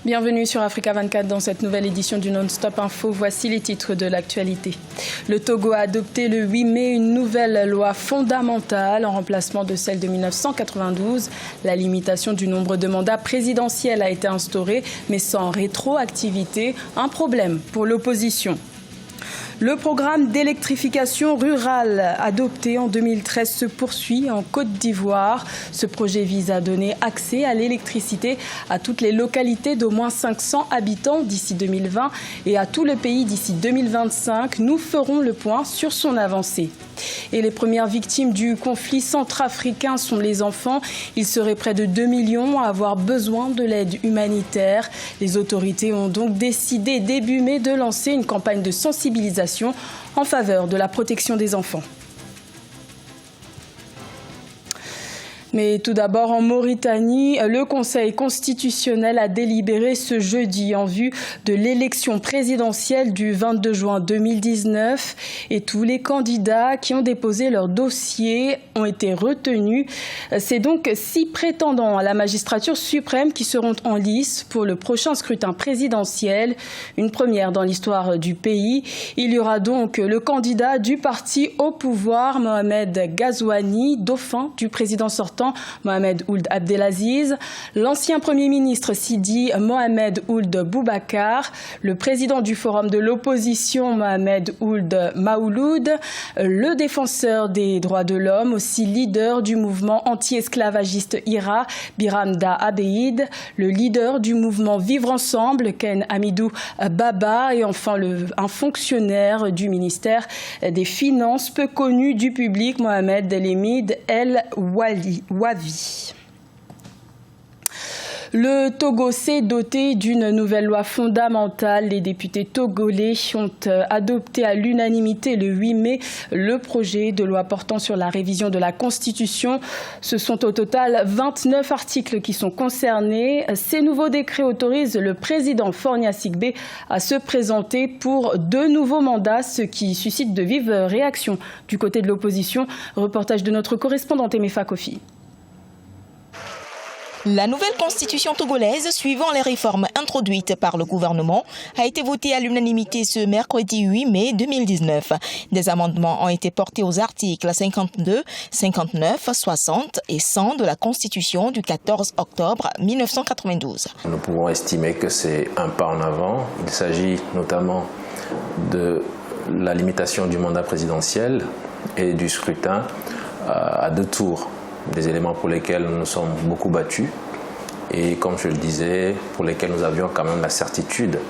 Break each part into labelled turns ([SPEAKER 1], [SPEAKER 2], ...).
[SPEAKER 1] Bienvenue sur Africa 24 dans cette nouvelle édition du Non-Stop Info. Voici les titres de l'actualité. Le Togo a adopté le 8 mai une nouvelle loi fondamentale en remplacement de celle de 1992. La limitation du nombre de mandats présidentiels a été instaurée, mais sans rétroactivité, un problème pour l'opposition. Le programme d'électrification rurale adopté en 2013 se poursuit en Côte d'Ivoire. Ce projet vise à donner accès à l'électricité à toutes les localités d'au moins 500 habitants d'ici 2020 et à tout le pays d'ici 2025. Nous ferons le point sur son avancée. Et les premières victimes du conflit centrafricain sont les enfants. Ils seraient près de 2 millions à avoir besoin de l'aide humanitaire. Les autorités ont donc décidé début mai de lancer une campagne de sensibilisation en faveur de la protection des enfants. Mais tout d'abord, en Mauritanie, le Conseil constitutionnel a délibéré ce jeudi en vue de l'élection présidentielle du 22 juin 2019 et tous les candidats qui ont déposé leur dossier ont été retenus. C'est donc 6 prétendants à la magistrature suprême qui seront en lice pour le prochain scrutin présidentiel, une première dans l'histoire du pays. Il y aura donc le candidat du parti au pouvoir, Mohamed Ghazouani, dauphin du président sortant Mohamed Ould Abdelaziz, l'ancien Premier ministre Sidi Mohamed Ould Boubacar, le président du Forum de l'opposition Mohamed Ould Maouloud, le défenseur des droits de l'homme, aussi leader du mouvement anti-esclavagiste IRA, Biramda Abeid, le leader du mouvement Vivre Ensemble, Ken Hamidou Baba, et enfin un fonctionnaire du ministère des Finances peu connu du public, Mohamed Lemid El Wavi. Le Togo s'est doté d'une nouvelle loi fondamentale. Les députés togolais ont adopté à l'unanimité le 8 mai le projet de loi portant sur la révision de la Constitution. Ce sont au total 29 articles qui sont concernés. Ces nouveaux décrets autorisent le président Fornia Sigbe à se présenter pour 2 nouveaux mandats, ce qui suscite de vives réactions du côté de l'opposition. Reportage de notre correspondante Emefa Kofi.
[SPEAKER 2] La nouvelle constitution togolaise, suivant les réformes introduites par le gouvernement, a été votée à l'unanimité ce mercredi 8 mai 2019. Des amendements ont été portés aux articles 52, 59, 60 et 100 de la constitution du 14 octobre 1992.
[SPEAKER 3] Nous pouvons estimer que c'est un pas en avant. Il s'agit notamment de la limitation du mandat présidentiel et du scrutin à 2 tours. Des éléments pour lesquels nous nous sommes beaucoup battus et, comme je le disais, pour lesquels nous avions quand même la certitude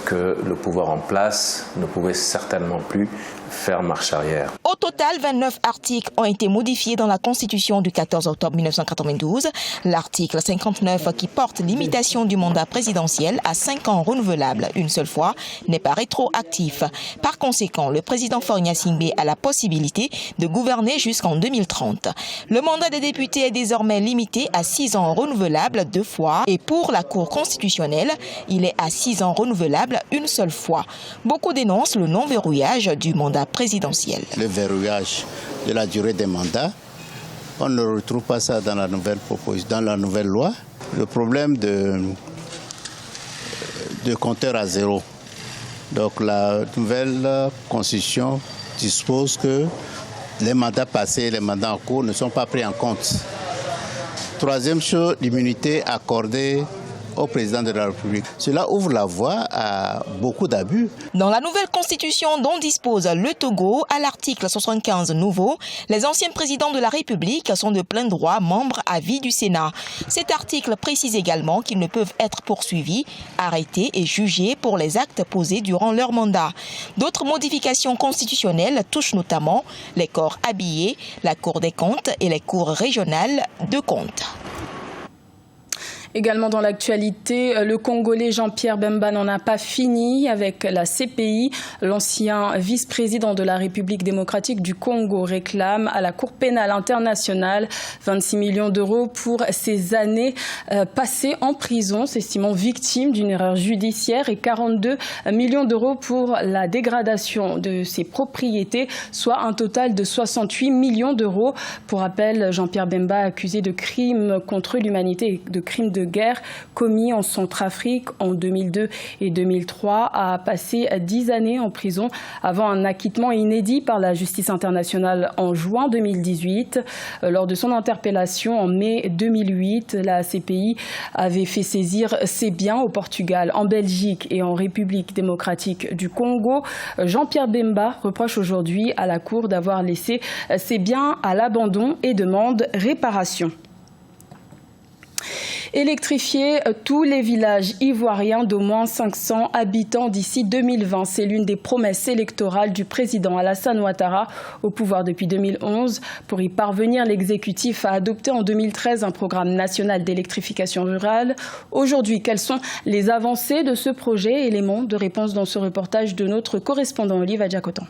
[SPEAKER 3] que le pouvoir en place ne pouvait certainement plus faire marche arrière.
[SPEAKER 2] Au total, 29 articles ont été modifiés dans la Constitution du 14 octobre 1992. L'article 59 qui porte limitation du mandat présidentiel à 5 ans renouvelable une seule fois n'est pas rétroactif. Par conséquent, le président Fornia Sigbe a la possibilité de gouverner jusqu'en 2030. Le mandat des députés est désormais limité à 6 ans renouvelable 2 fois et pour la Cour constitutionnelle, il est à 6 ans renouvelable une seule fois. Beaucoup dénoncent le non-verrouillage du mandat présidentiel.
[SPEAKER 4] Le verrouillage de la durée des mandats, on ne retrouve pas ça dans la nouvelle loi. Le problème de compteur à zéro. Donc la nouvelle constitution dispose que les mandats passés et les mandats en cours ne sont pas pris en compte. Troisième chose, l'immunité accordée au président de la République. Cela ouvre la voie à beaucoup d'abus.
[SPEAKER 2] Dans la nouvelle constitution dont dispose le Togo, à l'article 75 nouveau, les anciens présidents de la République sont de plein droit membres à vie du Sénat. Cet article précise également qu'ils ne peuvent être poursuivis, arrêtés et jugés pour les actes posés durant leur mandat. D'autres modifications constitutionnelles touchent notamment les corps habillés, la Cour des comptes et les cours régionales de comptes.
[SPEAKER 1] Également dans l'actualité, le Congolais Jean-Pierre Bemba n'en a pas fini avec la CPI. L'ancien vice-président de la République démocratique du Congo réclame à la Cour pénale internationale 26 millions d'euros pour ses années passées en prison, s'estimant victime d'une erreur judiciaire, et 42 millions d'euros pour la dégradation de ses propriétés, soit un total de 68 millions d'euros. Pour rappel, Jean-Pierre Bemba accusé de crimes contre l'humanité et de crimes de guerre commis en Centrafrique en 2002 et 2003 a passé 10 années en prison avant un acquittement inédit par la justice internationale en juin 2018. Lors de son interpellation en mai 2008, la CPI avait fait saisir ses biens au Portugal, en Belgique et en République démocratique du Congo. Jean-Pierre Bemba reproche aujourd'hui à la Cour d'avoir laissé ses biens à l'abandon et demande réparation. Électrifier tous les villages ivoiriens d'au moins 500 habitants d'ici 2020. C'est l'une des promesses électorales du président Alassane Ouattara, au pouvoir depuis 2011. Pour y parvenir, l'exécutif a adopté en 2013 un programme national d'électrification rurale. Aujourd'hui, quelles sont les avancées de ce projet? Éléments de réponse dans ce reportage de notre correspondant Olive Adjakotan.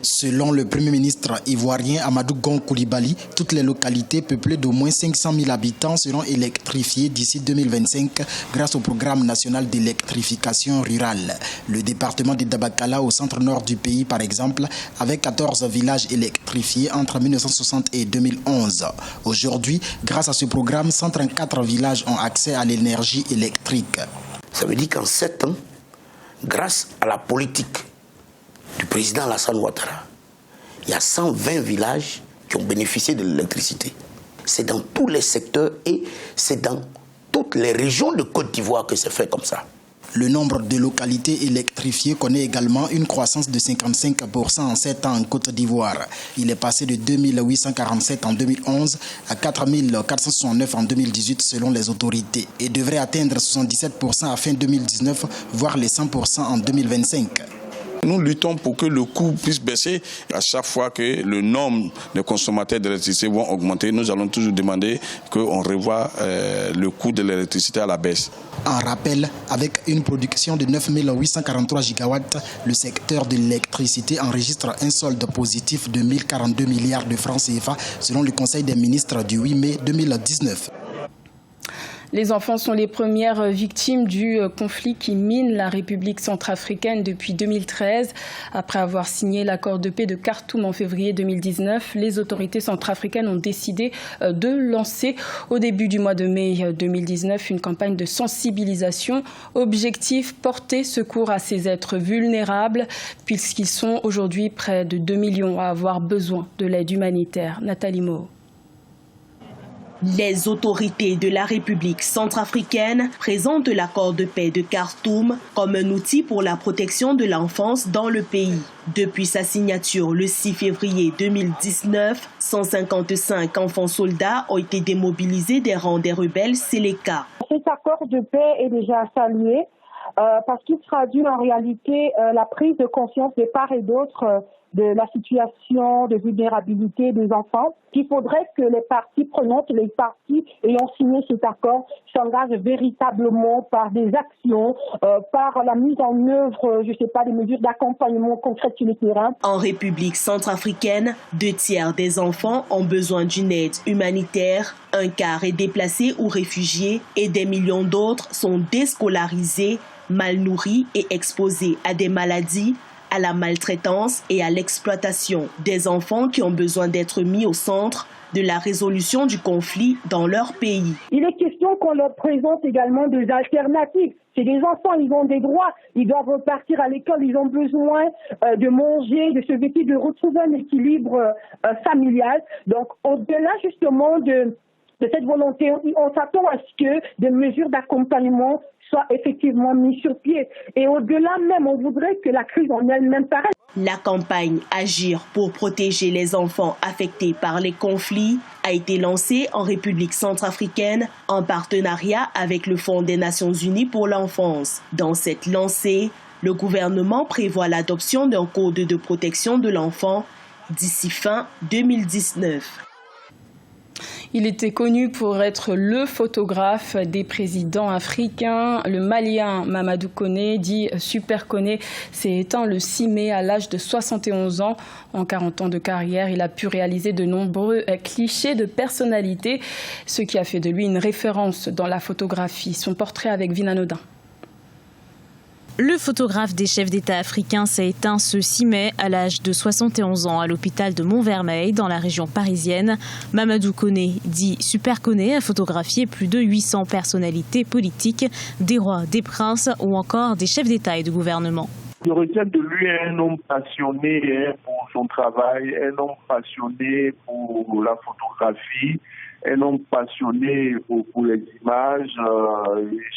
[SPEAKER 5] Selon le Premier ministre ivoirien Amadou Gon Coulibaly, toutes les localités peuplées d'au moins 500 000 habitants seront électrifiées d'ici 2025 grâce au programme national d'électrification rurale. Le département de Dabakala, au centre-nord du pays par exemple, avec 14 villages électrifiés entre 1960 et 2011. Aujourd'hui, grâce à ce programme, 134 villages ont accès à l'énergie électrique.
[SPEAKER 6] Ça veut dire qu'en 7 ans, grâce à la politique du président Alassane Ouattara, il y a 120 villages qui ont bénéficié de l'électricité. C'est dans tous les secteurs et c'est dans toutes les régions de Côte d'Ivoire que c'est fait comme ça.
[SPEAKER 5] Le nombre de localités électrifiées connaît également une croissance de 55% en 7 ans en Côte d'Ivoire. Il est passé de 2847 en 2011 à 4469 en 2018 selon les autorités et devrait atteindre 77% à fin 2019, voire les 100% en 2025.
[SPEAKER 7] Nous luttons pour que le coût puisse baisser. À chaque fois que le nombre de consommateurs d'électricité vont augmenter, nous allons toujours demander qu'on revoie le coût de l'électricité à la baisse.
[SPEAKER 5] En rappel, avec une production de 9 843 gigawatts, le secteur de l'électricité enregistre un solde positif de 1042 milliards de francs CFA selon le Conseil des ministres du 8 mai 2019.
[SPEAKER 1] Les enfants sont les premières victimes du conflit qui mine la République centrafricaine depuis 2013. Après avoir signé l'accord de paix de Khartoum en février 2019, les autorités centrafricaines ont décidé de lancer au début du mois de mai 2019 une campagne de sensibilisation. Objectif, porter secours à ces êtres vulnérables puisqu'ils sont aujourd'hui près de 2 millions à avoir besoin de l'aide humanitaire. Nathalie Mo.
[SPEAKER 8] Les autorités de la République centrafricaine présentent l'accord de paix de Khartoum comme un outil pour la protection de l'enfance dans le pays. Depuis sa signature le 6 février 2019, 155 enfants soldats ont été démobilisés des rangs des rebelles Séléka.
[SPEAKER 9] Cet accord de paix est déjà salué parce qu'il traduit en réalité la prise de conscience de part et d'autre de la situation de vulnérabilité des enfants, qu'il faudrait que les parties prenantes, les parties ayant signé cet accord s'engagent véritablement par des actions, par la mise en œuvre, des mesures d'accompagnement concrètes sur le terrain.
[SPEAKER 8] En République centrafricaine, 2 tiers des enfants ont besoin d'une aide humanitaire, 1/4 est déplacé ou réfugié et des millions d'autres sont déscolarisés, mal nourris et exposés à des maladies, à la maltraitance et à l'exploitation des enfants qui ont besoin d'être mis au centre de la résolution du conflit dans leur pays.
[SPEAKER 9] Il est question qu'on leur présente également des alternatives. C'est des enfants, ils ont des droits, ils doivent repartir à l'école, ils ont besoin de manger, de se vêtir, de retrouver un équilibre familial. Donc au-delà justement de cette volonté, on s'attend à ce que des mesures d'accompagnement soient effectivement mises sur pied. Et au-delà même, on voudrait que la crise en elle-même s'arrête.
[SPEAKER 8] La campagne Agir pour protéger les enfants affectés par les conflits a été lancée en République centrafricaine en partenariat avec le Fonds des Nations Unies pour l'enfance. Dans cette lancée, le gouvernement prévoit l'adoption d'un code de protection de l'enfant d'ici fin 2019.
[SPEAKER 1] Il était connu pour être le photographe des présidents africains. Le Malien Mamadou Koné, dit Super Koné, s'est éteint le 6 mai à l'âge de 71 ans. En 40 ans de carrière, il a pu réaliser de nombreux clichés de personnalité, ce qui a fait de lui une référence dans la photographie. Son portrait avec Vinanodin.
[SPEAKER 10] Le photographe des chefs d'État africains s'est éteint ce 6 mai à l'âge de 71 ans à l'hôpital de Montfermeil dans la région parisienne. Mamadou Koné, dit Super Koné, a photographié plus de 800 personnalités politiques, des rois, des princes ou encore des chefs d'État et de gouvernement.
[SPEAKER 11] Je retiens de lui un homme passionné pour son travail, un homme passionné pour la photographie, un homme passionné pour les images.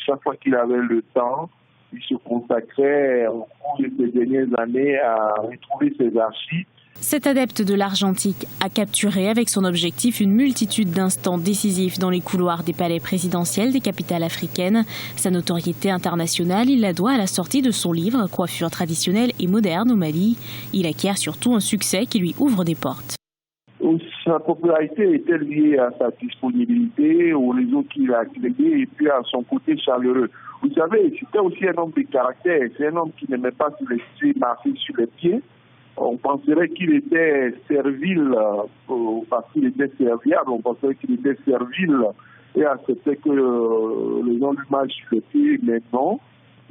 [SPEAKER 11] Chaque fois qu'il avait le temps, il se consacrait au cours de ces dernières années à retrouver ses archives.
[SPEAKER 10] Cet adepte de l'argentique a capturé avec son objectif une multitude d'instants décisifs dans les couloirs des palais présidentiels des capitales africaines. Sa notoriété internationale, il la doit à la sortie de son livre « Coiffure traditionnelle et moderne au Mali ». Il acquiert surtout un succès qui lui ouvre des portes.
[SPEAKER 11] Sa popularité était liée à sa disponibilité, au réseau qu'il a créé et puis à son côté chaleureux. Vous savez, c'était aussi un homme de caractère. C'est un homme qui n'aimait pas se laisser marcher sur les pieds. On penserait qu'il était servile parce qu'il était serviable. On penserait qu'il était servile et acceptait que les gens lui marchent sur les pieds. Mais non,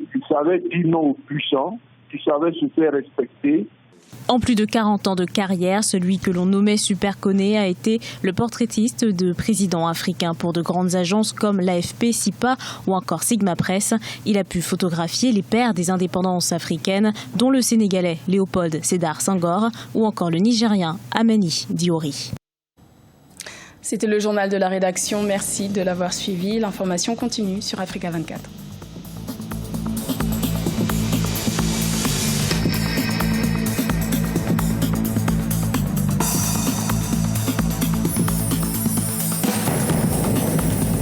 [SPEAKER 11] il savait dire non aux puissants, il savait se faire respecter.
[SPEAKER 10] En plus de 40 ans de carrière, celui que l'on nommait Super Koné a été le portraitiste de présidents africains pour de grandes agences comme l'AFP, SIPA ou encore Sigma Press. Il a pu photographier les pères des indépendances africaines, dont le Sénégalais Léopold Sédar Senghor ou encore le Nigérien Amani Diori.
[SPEAKER 1] C'était le journal de la rédaction. Merci de l'avoir suivi. L'information continue sur Africa 24.